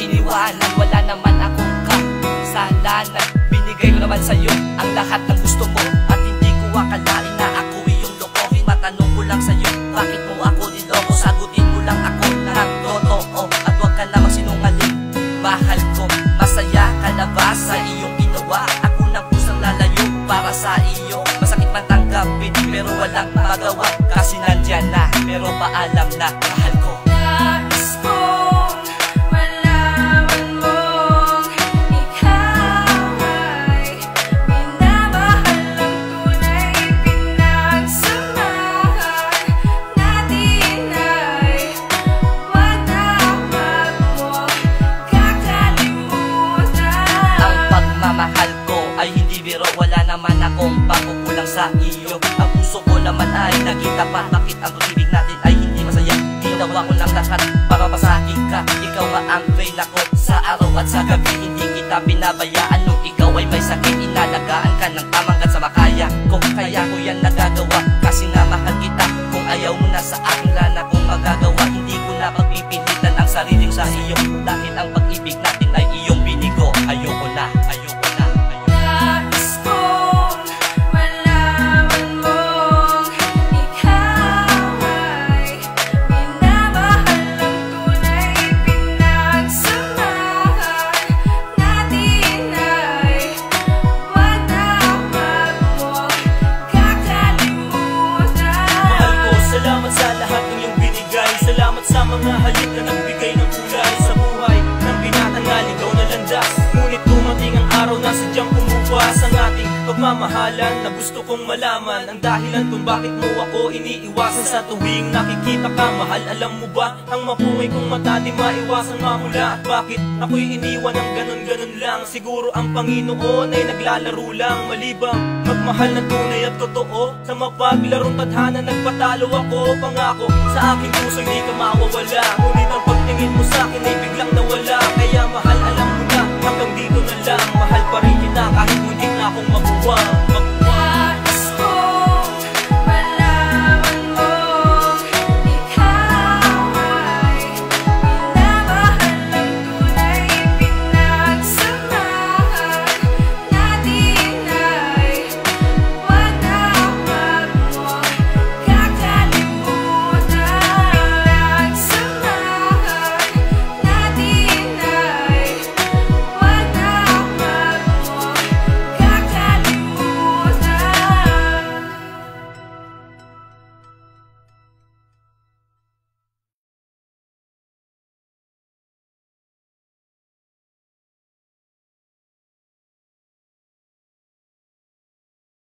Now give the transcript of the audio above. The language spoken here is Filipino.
iniwanan. Wala naman akong kasalanan, binigay ko naman sa'yo ang lahat ng gusto mo. At hindi ko akalain na ako iyong lokohin. Matanong ko lang sa'yo, bakit mo ako niloko? Sagutin mo lang ako ng totoo at huwag ka na magsinungaling. Mahal ko, masaya ka na ba sa iyong ginawa? Ako na pusang lalayo para sa iyo. Masakit man tanggapin pero walang magawa, kasi nandyan na pero paalam na, mahal ko. Nais kong malaman mong ikaw ay minamahal ng tunay. Pinagsamahan natin ay wag mo kakalimutan. Ang pagmamahal ko ay hindi biro, wala naman akong pagkukulang sa iyo. Ang puso ko naman ay nagitapat. Bakit ang pag-ibig natin ay hindi masaya? Ginawa ko lang lahat para masakin ka. Ikaw nga ang reyna ko sa araw at sa gabi. Hindi kita pinabayaan nung ikaw ay may sakit. Inalagaan ka ng tamanggat sa makaya ko, kaya ko yan nagagawa kasi nga mahal kita. Kung ayaw mo na sa akin, wala na kong magagawa. Hindi ko na pagpipilitan ang sariling sa iyo, dahil ang pag-ibig natin ay iyong binigo. Ayoko na, ayoko na, ayoko. Nais kong malaman mong ikaw ay minamahal ng tunay. Pinagsamahan natin ay wag mo kakalimutan. Mahal ko, salamat sa lahat ng iyong binigay. Salamat sa mga halik na nagbigay ng kulay sa buhay ng binatangal, ikaw na landas. Ngunit dumating ang araw na sadyang pumupas ang ating pagmamahalan, na gusto kong malaman ang dahilan kung bakit mo ako iniiwasan. Sa tuwing nakikita ka, mahal, alam mo ba, ang mapuhay kong mata di maiwasan mamula. At bakit ako'y iniwan ng ganun-ganun lang? Siguro ang Panginoon ay naglalaro lang. Malibang magmahal na tunay at totoo, sa mapaglarong tadhana nagpatalo ako. Pangako sa aking puso hindi ka mawawala, ngunit ang pagtingin mo sa akin ay biglang nawala.